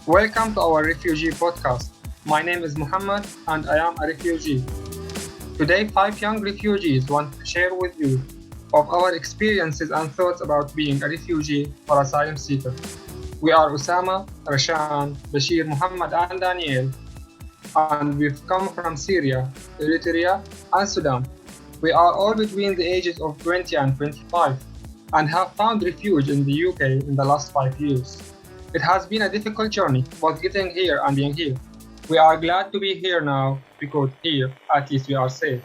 Welcome to our refugee podcast. My name is Muhammad and I am a refugee. Today, 5 young refugees want to share with you of our experiences and thoughts about being a refugee or asylum seeker. We are Osama, Rashan, Bashir, Muhammad, and Daniel, and we've come from Syria, Eritrea, and Sudan. We are all between the ages of 20 and 25 and have found refuge in the UK in the last 5 years. It has been a difficult journey, both getting here and being here. We are glad to be here now because here, at least, we are safe.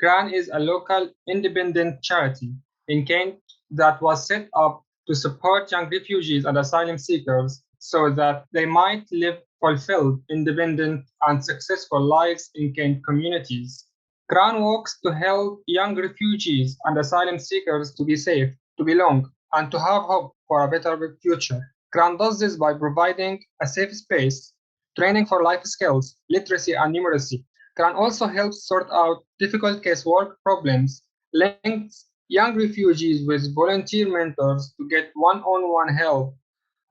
KRAN is a local independent charity in Kent that was set up to support young refugees and asylum seekers so that they might live fulfilled, independent, and successful lives in Kent communities. KRAN works to help young refugees and asylum seekers to be safe, to belong, and to have hope for a better future. KRAN does this by providing a safe space, training for life skills, literacy, and numeracy. KRAN also helps sort out difficult casework problems, links young refugees with volunteer mentors to get one-on-one help,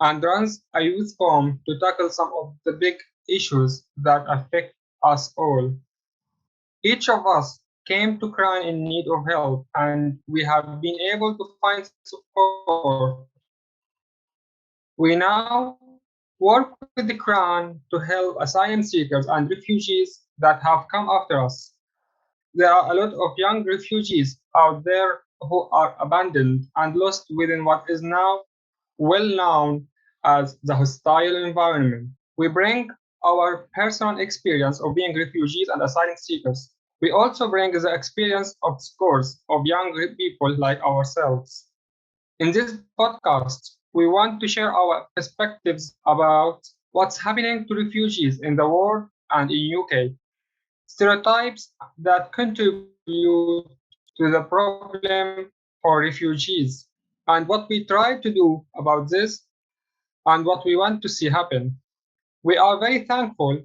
and runs a youth forum to tackle some of the big issues that affect us all. Each of us came to KRAN in need of help, and we have been able to find support. We now work with the KRAN to help asylum seekers and refugees that have come after us. There are a lot of young refugees out there who are abandoned and lost within what is now well known as the hostile environment. We bring our personal experience of being refugees and asylum seekers. We also bring the experience of scores of young people like ourselves. In this podcast, we want to share our perspectives about what's happening to refugees in the world and in UK, stereotypes that contribute to the problem for refugees, and what we try to do about this and what we want to see happen. We are very thankful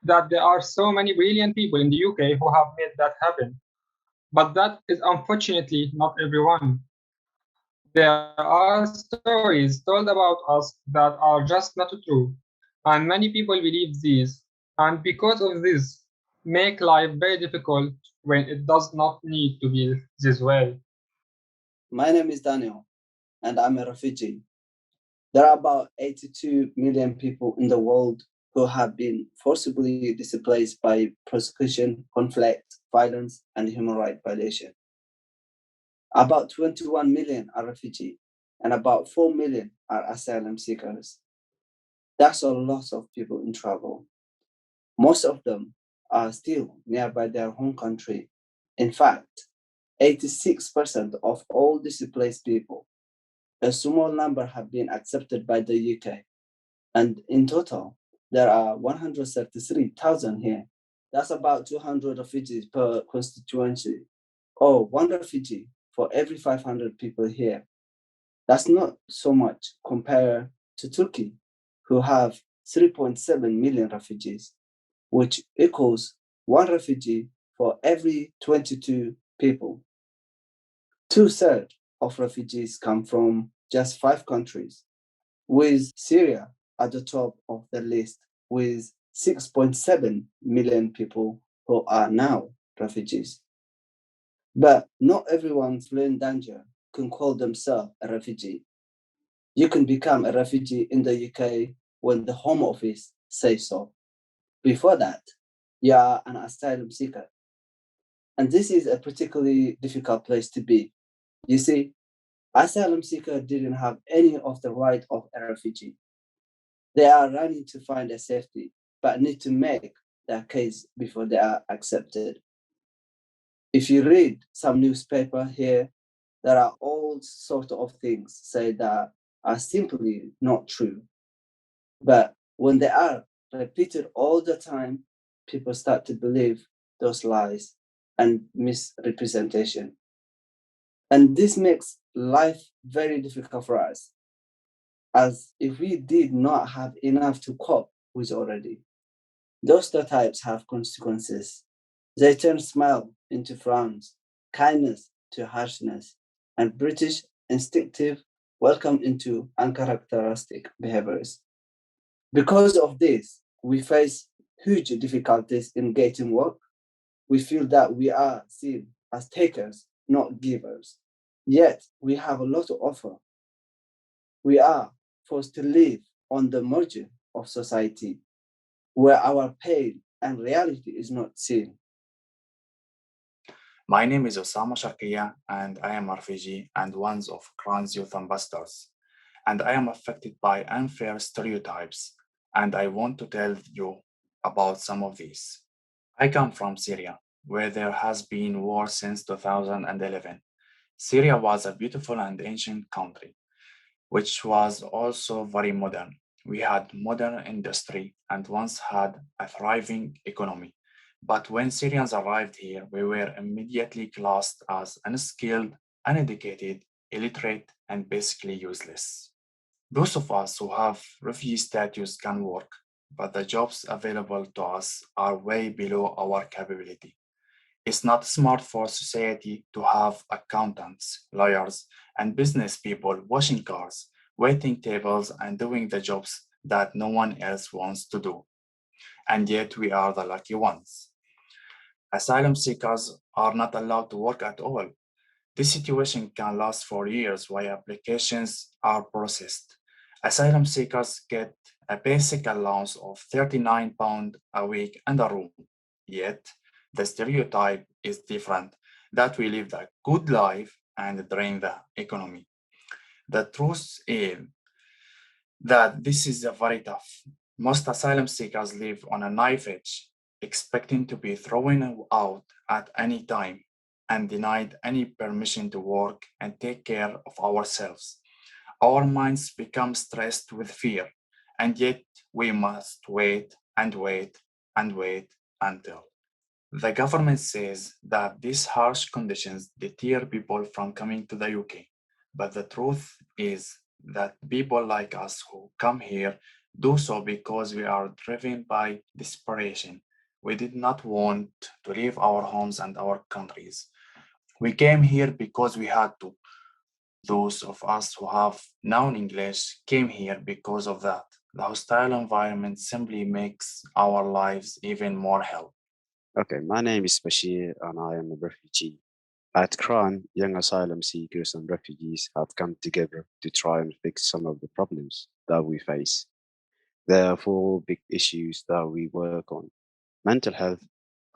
that there are so many brilliant people in the UK who have made that happen, but that is unfortunately not everyone. There are stories told about us that are just not true, and many people believe these, and because of this, make life very difficult when it does not need to be this way. My name is Daniel, and I'm a refugee. There are about 82 million people in the world who have been forcibly displaced by persecution, conflict, violence, and human rights violation. About 21 million are refugees, and about 4 million are asylum seekers. That's a lot of people in trouble. Most of them are still nearby their home country. In fact, 86% of all displaced people, a small number have been accepted by the UK, and in total, there are 133,000 here. That's about 200 refugees per constituency, or one refugee for every 500 people here. That's not so much compared to Turkey, who have 3.7 million refugees, which equals one refugee for every 22 people. 2/3 of refugees come from just 5 countries, with Syria at the top of the list with 6.7 million people who are now refugees. But not everyone fleeing danger can call themselves a refugee. You can become a refugee in the UK when the Home Office says so. Before that, you are an asylum seeker. And this is a particularly difficult place to be. You see, asylum seekers didn't have any of the right of a refugee. They are running to find a safety, but need to make their case before they are accepted. If you read some newspaper here, there are all sorts of things said that are simply not true. But when they are repeated all the time, people start to believe those lies and misrepresentation. And this makes life very difficult for us, as if we did not have enough to cope with already. Those stereotypes have consequences. They turn smile into frowns, kindness to harshness, and British instinctive welcome into uncharacteristic behaviors. Because of this, we face huge difficulties in getting work. We feel that we are seen as takers, not givers. Yet, we have a lot to offer. We are forced to live on the margin of society, where our pain and reality is not seen. My name is Osama Shakia, and I am a refugee and one of KRAN's youth ambassadors. And I am affected by unfair stereotypes, and I want to tell you about some of these. I come from Syria, where there has been war since 2011. Syria was a beautiful and ancient country, which was also very modern. We had modern industry and once had a thriving economy. But when Syrians arrived here, we were immediately classed as unskilled, uneducated, illiterate, and basically useless. Those of us who have refugee status can work, but the jobs available to us are way below our capability. It's not smart for society to have accountants, lawyers, and business people washing cars, waiting tables, and doing the jobs that no one else wants to do. And yet we are the lucky ones. Asylum seekers are not allowed to work at all. This situation can last for years while applications are processed. Asylum seekers get a basic allowance of £39 a week and a room. Yet, the stereotype is different that we live the good life and drain the economy. The truth is that this is very tough. Most asylum seekers live on a knife edge, expecting to be thrown out at any time and denied any permission to work and take care of ourselves. Our minds become stressed with fear, and yet we must wait and wait and wait until. The government says that these harsh conditions deter people from coming to the UK, but the truth is that people like us who come here do so because we are driven by desperation. We did not want to leave our homes and our countries. We came here because we had to. Those of us who have known English came here because of that. The hostile environment simply makes our lives even more hell. Okay, my name is Bashir and I am a refugee. At KRAN, young asylum seekers and refugees have come together to try and fix some of the problems that we face. There are four big issues that we work on: mental health,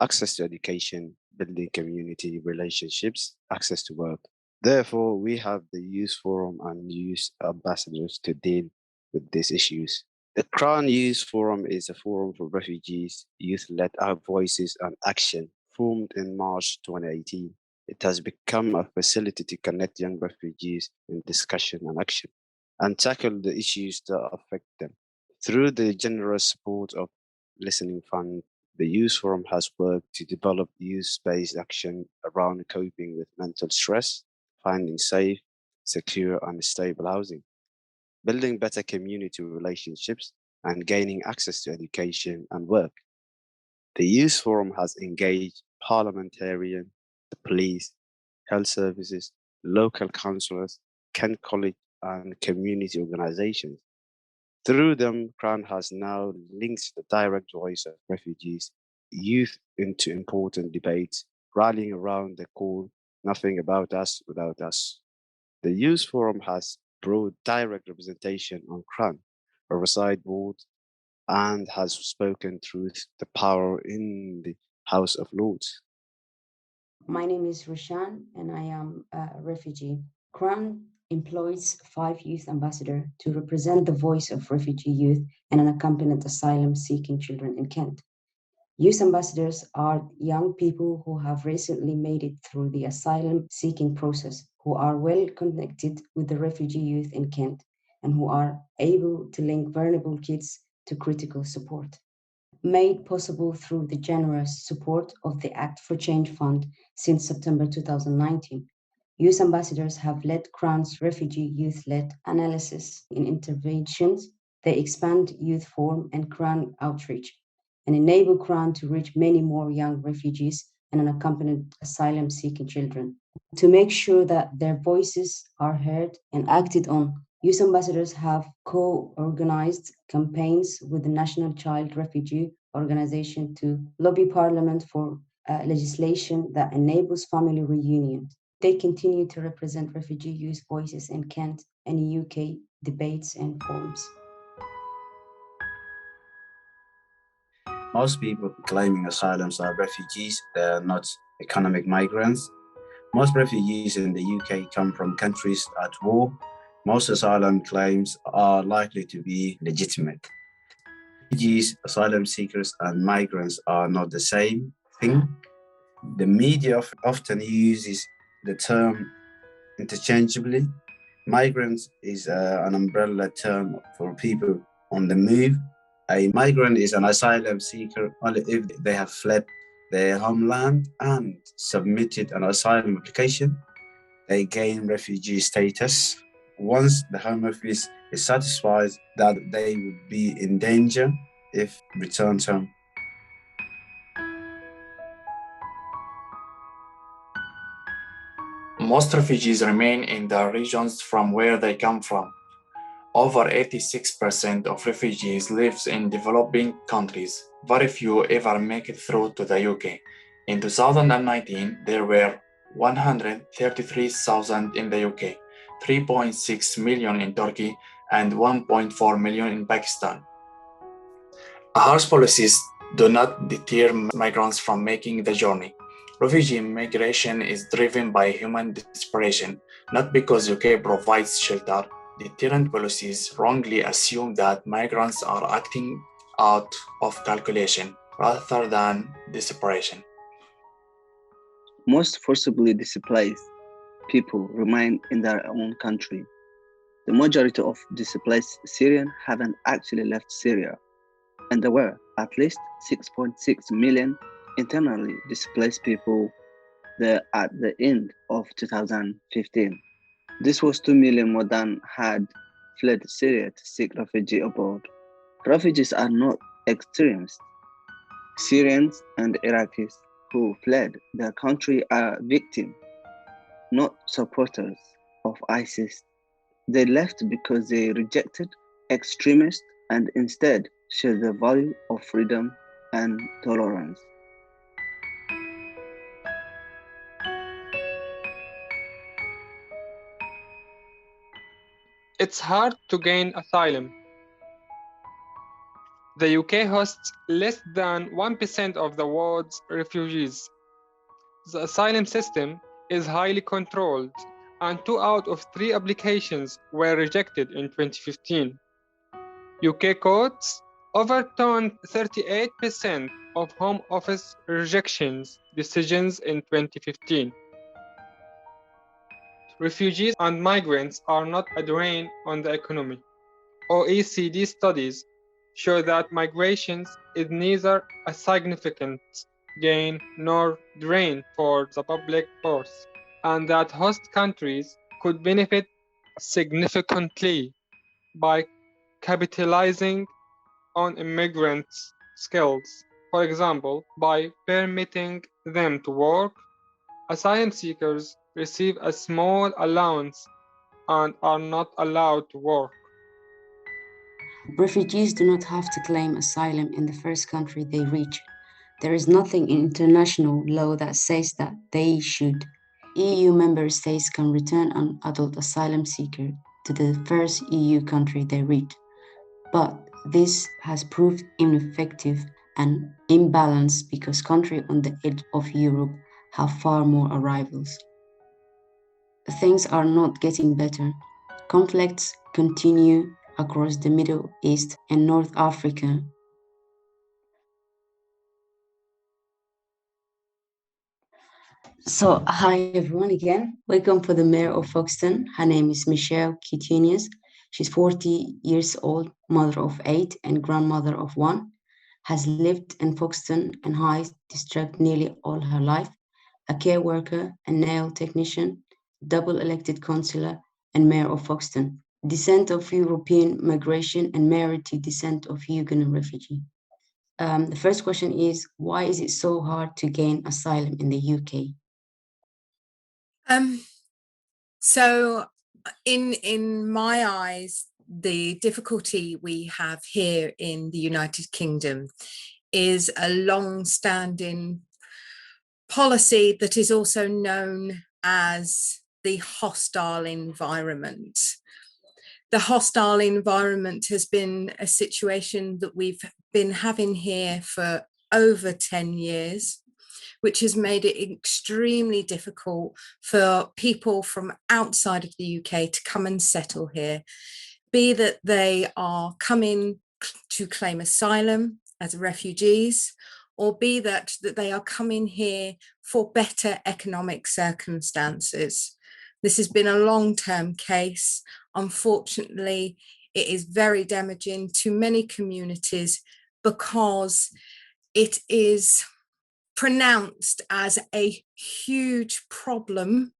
access to education, building community relationships, access to work. Therefore, we have the youth forum and youth ambassadors to deal with these issues. The KRAN Youth Forum is a forum for refugees, youth-led voices and action, formed in March 2018. It has become a facility to connect young refugees in discussion and action, and tackle the issues that affect them. Through the generous support of Listening Fund, the Youth Forum has worked to develop youth-based action around coping with mental stress, finding safe, secure, and stable housing, building better community relationships, and gaining access to education and work. The Youth Forum has engaged parliamentarians, the police, health services, local councillors, Kent College, and community organizations. Through them, KRAN has now linked the direct voice of refugees, youth into important debates, rallying around the call, "Nothing about us without us." The Youth Forum has brought direct representation on KRAN, oversight board, and has spoken through the power in the House of Lords. My name is Roshan and I am a refugee. KRAN employs 5 youth ambassadors to represent the voice of refugee youth and unaccompanied asylum-seeking children in Kent. Youth ambassadors are young people who have recently made it through the asylum-seeking process, who are well connected with the refugee youth in Kent, and who are able to link vulnerable kids to critical support. Made possible through the generous support of the Act for Change Fund since September 2019. Youth ambassadors have led KRAN's refugee youth-led analysis in interventions. They expand youth forum and KRAN outreach and enable KRAN to reach many more young refugees and unaccompanied asylum-seeking children to make sure that their voices are heard and acted on Youth ambassadors have co-organized campaigns with the National Child Refugee Organization to lobby Parliament for legislation that enables family reunions. They continue to represent refugee youth voices in Kent and UK debates and forums. Most people claiming asylum are refugees. They are not economic migrants. Most refugees in the UK come from countries at war. Most asylum claims are likely to be legitimate. Refugees, asylum seekers, and migrants are not the same thing. The media often uses the term interchangeably. Migrants is an umbrella term for people on the move. A migrant is an asylum seeker only if they have fled their homeland and submitted an asylum application. They gain refugee status. Once the Home Office is satisfied that they would be in danger if returned home. Most refugees remain in the regions from where they come from. Over 86% of refugees live in developing countries. Very few ever make it through to the UK. In 2019, there were 133,000 in the UK, 3.6 million in Turkey, and 1.4 million in Pakistan. Harsh policies do not deter migrants from making the journey. Refugee migration is driven by human desperation, not because UK provides shelter. Deterrent policies wrongly assume that migrants are acting out of calculation rather than desperation. Most forcibly displaced people remain in their own country. The majority of displaced Syrians haven't actually left Syria, and there were at least 6.6 million internally displaced people there at the end of 2015. This was 2 million more than had fled Syria to seek refuge abroad. Refugees are not extremists. Syrians and Iraqis who fled their country are victims, not supporters of ISIS. They left because they rejected extremists and instead shared the value of freedom and tolerance. It's hard to gain asylum. The UK hosts less than 1% of the world's refugees. The asylum system is highly controlled, and 2 out of 3 applications were rejected in 2015. UK courts overturned 38% of Home Office rejections decisions in 2015. Refugees and migrants are not a drain on the economy. OECD studies show that migration is neither a significant gain nor drain for the public purse, and that host countries could benefit significantly by capitalizing on immigrants' skills. For example, by permitting them to work, asylum seekers receive a small allowance and are not allowed to work. Refugees do not have to claim asylum in the first country they reach. There is nothing in international law that says that they should. EU member states can return an adult asylum seeker to the first EU country they reach. But this has proved ineffective and imbalanced because countries on the edge of Europe have far more arrivals. Things are not getting better. Conflicts continue across the Middle East and North Africa. So, hi everyone again. Welcome for the Mayor of Folkestone. Her name is Michelle Keutenius. She's 40 years old, mother of 8 and grandmother of 1, has lived in Folkestone and High District nearly all her life, a care worker, a nail technician, double elected councillor, and Mayor of Folkestone. Descent of European migration and married to descent of Huguenot refugee. The first question is, why is it so hard to gain asylum in the UK? In my eyes, the difficulty we have here in the United Kingdom is a long-standing policy that is also known as the hostile environment. The hostile environment has been a situation that we've been having here for over 10 years, which has made it extremely difficult for people from outside of the UK to come and settle here, be that they are coming to claim asylum as refugees, or be that they are coming here for better economic circumstances. This has been a long-term case. Unfortunately, it is very damaging to many communities because it is pronounced as a huge problem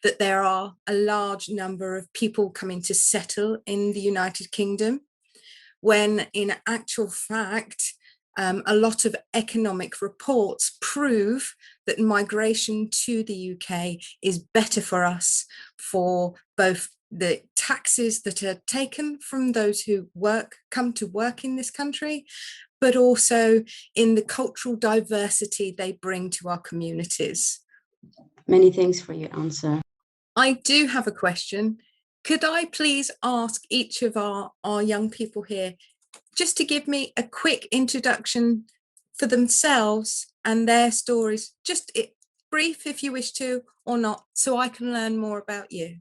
that there are a large number of people coming to settle in the United Kingdom, when in actual fact, a lot of economic reports prove that migration to the UK is better for us, for both the taxes that are taken from those who come to work in this country, but also in the cultural diversity they bring to our communities. Many thanks for your answer. I do have a question. Could I please ask each of our young people here just to give me a quick introduction for themselves and their stories, just brief if you wish to or not, so I can learn more about you.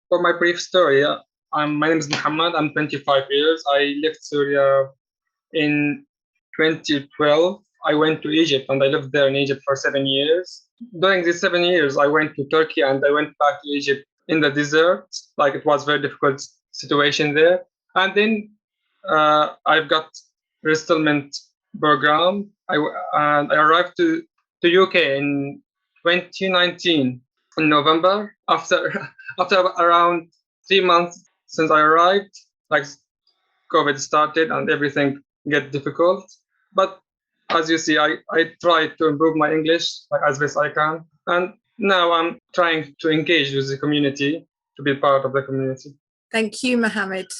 For my brief story, my name is Muhammad. I'm 25 years. I left Syria in 2012. I went to Egypt and I lived there in Egypt for 7 years. During these 7 years, I went to Turkey and I went back to Egypt in the desert. Like, it was a very difficult situation there. And then I've got resettlement program. And I arrived to UK in 2019 in November. After around 3 months since I arrived, like, COVID started and everything get difficult. But as you see, I tried to improve my English like as best I can. And now I'm trying to engage with the community, to be part of the community. Thank you, Mohammed.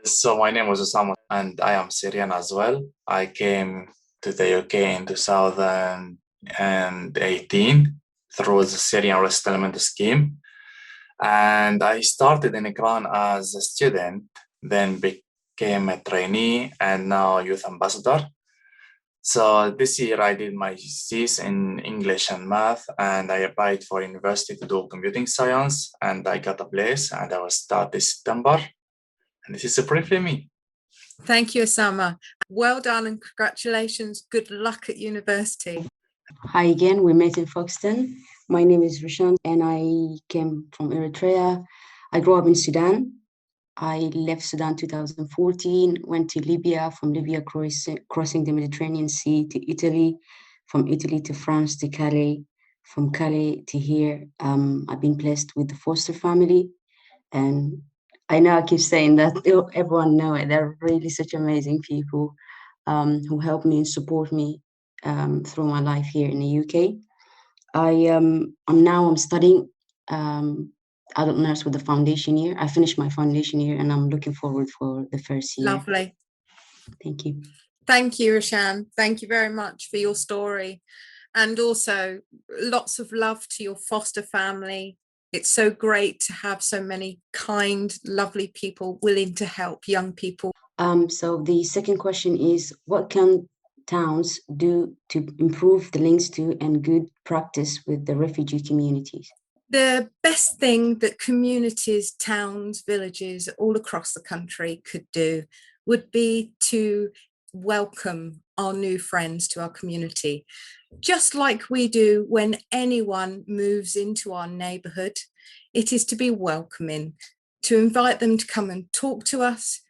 So my name is Osama and I am Syrian as well. I came to the UK in 2018 through the Syrian resettlement scheme. And I started in KRAN as a student, then became a trainee and now youth ambassador. So this year I did my thesis in English and math, and I applied for university to do computing science, and I got a place and I will start this September. And this is briefly me. Thank you, Osama. Well done and congratulations. Good luck at university. Hi again, we met in Folkestone. My name is Rishan and I came from Eritrea. I grew up in Sudan. I left Sudan 2014, went to Libya, from Libya crossing the Mediterranean Sea to Italy, from Italy to France to Calais, from Calais to here. I've been blessed with the foster family, and I know I keep saying that, everyone know it. They're really such amazing people who help me and support me through my life here in the UK. I'm studying adult nurse with the foundation year. I finished my foundation year and I'm looking forward for the first year. Lovely. Thank you. Thank you, Rishan. Thank you very much for your story. And also lots of love to your foster family. It's so great to have so many kind, lovely people willing to help young people. So the second question is, what can towns do to improve the links to and good practice with the refugee communities? The best thing that communities, towns, villages all across the country could do would be to welcome our new friends to our community. Just like we do when anyone moves into our neighbourhood, it is to be welcoming, to invite them to come and talk to us,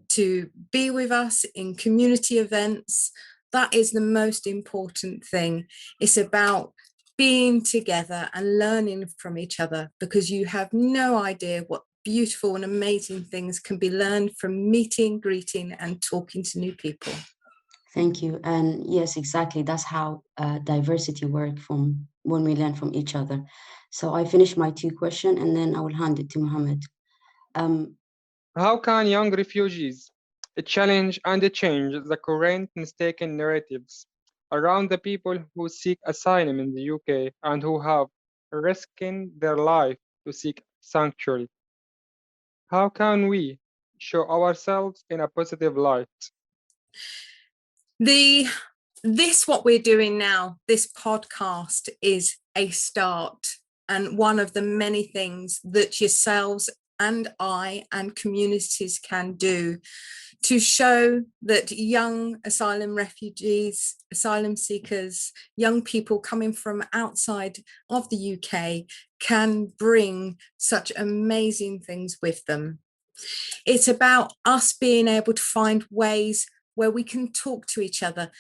to be with us in community events. That is the most important thing. It's about being together and learning from each other, because you have no idea what beautiful and amazing things can be learned from meeting, greeting and talking to new people. Thank you. And yes, exactly. That's how diversity works, from when we learn from each other. So I finished my 2 questions and then I will hand it to Mohammed. How can young refugees challenge and change the current mistaken narratives around the people who seek asylum in the UK and who have risking their life to seek sanctuary? How can we show ourselves in a positive light? What we're doing now, this podcast, is a start, and one of the many things that yourselves and I and communities can do to show that young asylum refugees, asylum seekers, young people coming from outside of the UK can bring such amazing things with them. It's about us being able to find ways where we can talk to each other.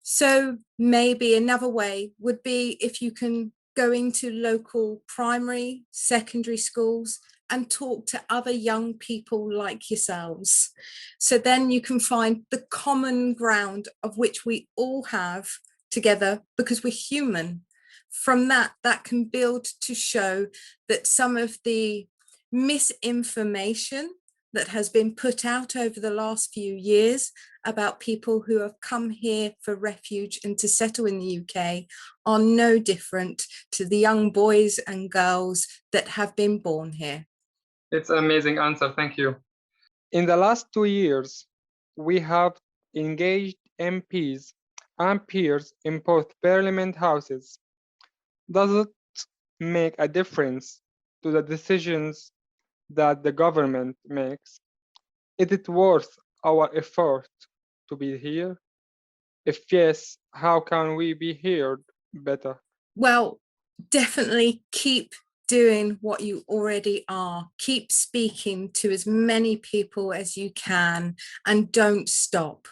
So maybe another way would be if you can go into local primary, secondary schools and talk to other young people like yourselves. So then you can find the common ground of which we all have together because we're human. From that can build to show that some of the misinformation that has been put out over the last few years about people who have come here for refuge and to settle in the UK are no different to the young boys and girls that have been born here. It's an amazing answer, thank you. In the last 2 years, we have engaged MPs and peers in both Parliament houses. Does it make a difference to the decisions that the government makes? Is it worth our effort to be here? If yes, how can we be heard better? Well, definitely keep doing what you already are. Keep speaking to as many people as you can and don't stop.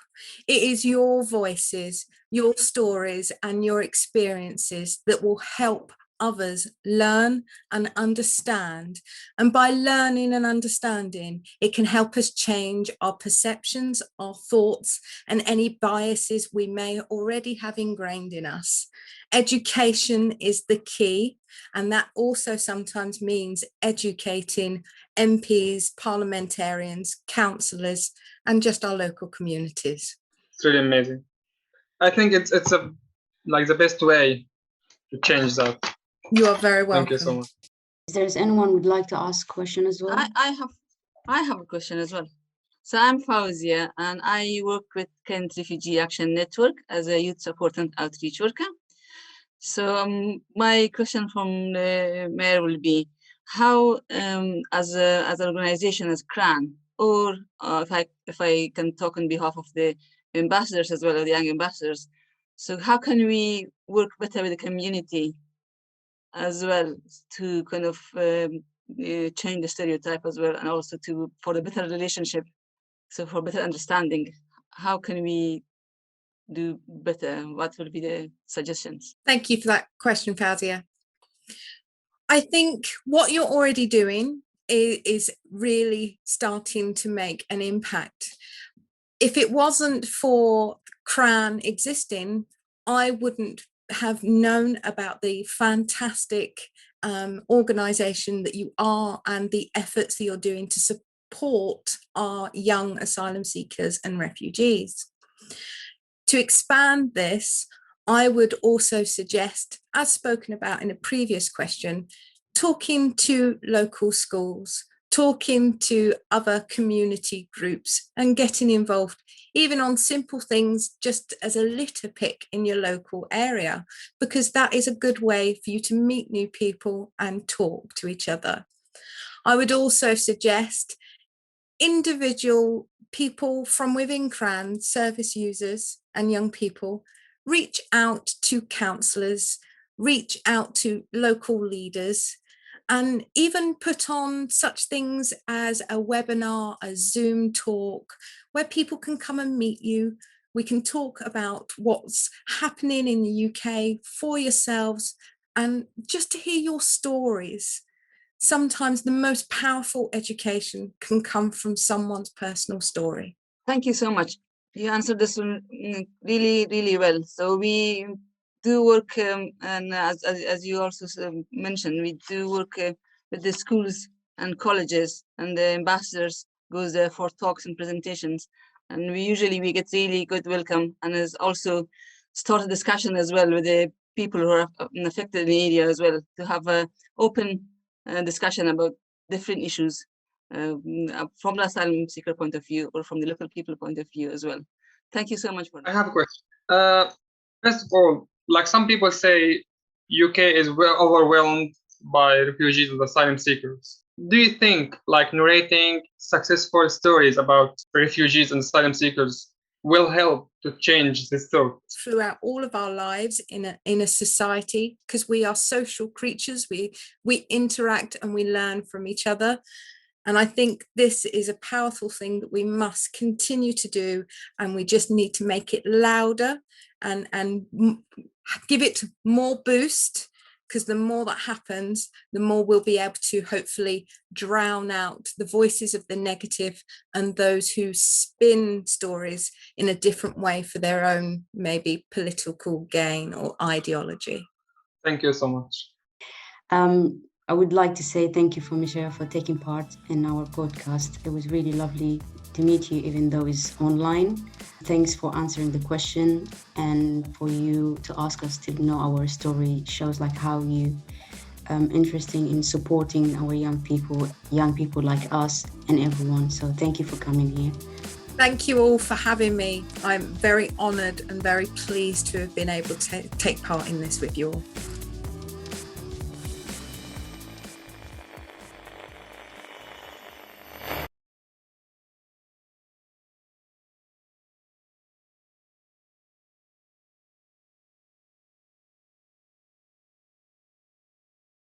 It is your voices, your stories and your experiences that will help others learn and understand. And by learning and understanding, it can help us change our perceptions, our thoughts, and any biases we may already have ingrained in us. Education is the key, and that also sometimes means educating MPs, parliamentarians, councillors, and just our local communities. It's really amazing. I think it's the best way to change that. You are very welcome. Thank you so much. If there's anyone who would like to ask a question as well? I have a question as well. So I'm Fauzia and I work with Kent Refugee Action Network as a youth support and outreach worker. So my question from the mayor will be, how as an organization as KRAN, or if I can talk on behalf of the ambassadors as well, or the young ambassadors, so how can we work better with the community as well to kind of change the stereotype as well, and also for a better relationship, so for better understanding, how can we do better? What will be the suggestions? Thank you for that question, Fauzia. I think what you're already doing is really starting to make an impact. If it wasn't for KRAN existing, I wouldn't have known about the fantastic organisation that you are and the efforts that you're doing to support our young asylum seekers and refugees. To expand this, I would also suggest, as spoken about in a previous question, talking to local schools, talking to other community groups and getting involved, even on simple things, just as a litter pick in your local area, because that is a good way for you to meet new people and talk to each other. I would also suggest individual people from within KRAN, service users and young people, reach out to councillors, reach out to local leaders, and even put on such things as a webinar, a Zoom talk, where people can come and meet you. We can talk about what's happening in the UK for yourselves and just to hear your stories. Sometimes the most powerful education can come from someone's personal story. Thank you so much. You answered this one really, really well. So do work, and as you also mentioned, we do work with the schools and colleges, and the ambassadors goes there for talks and presentations. And we get really good welcome, and has also started discussion as well with the people who are affected in the area as well, to have an open discussion about different issues from the asylum seeker point of view or from the local people point of view as well. Thank you so much for that. I have a question. First of all, like some people say, UK is well overwhelmed by refugees and asylum seekers. Do you think like narrating successful stories about refugees and asylum seekers will help to change this thought? Throughout all of our lives in a society, because we are social creatures, we interact and we learn from each other. And I think this is a powerful thing that we must continue to do, and we just need to make it louder and give it more boost, because the more that happens, the more we'll be able to hopefully drown out the voices of the negative and those who spin stories in a different way for their own maybe political gain or ideology. Thank you so much. I would like to say thank you for Michelle for taking part in our podcast. It was really lovely to meet you, even though it's online. Thanks for answering the question, and for you to ask us to know our story shows like how you interesting in supporting our young people like us and everyone. So thank you for coming here. Thank you all for having me. I'm very honoured and very pleased to have been able to take part in this with you all.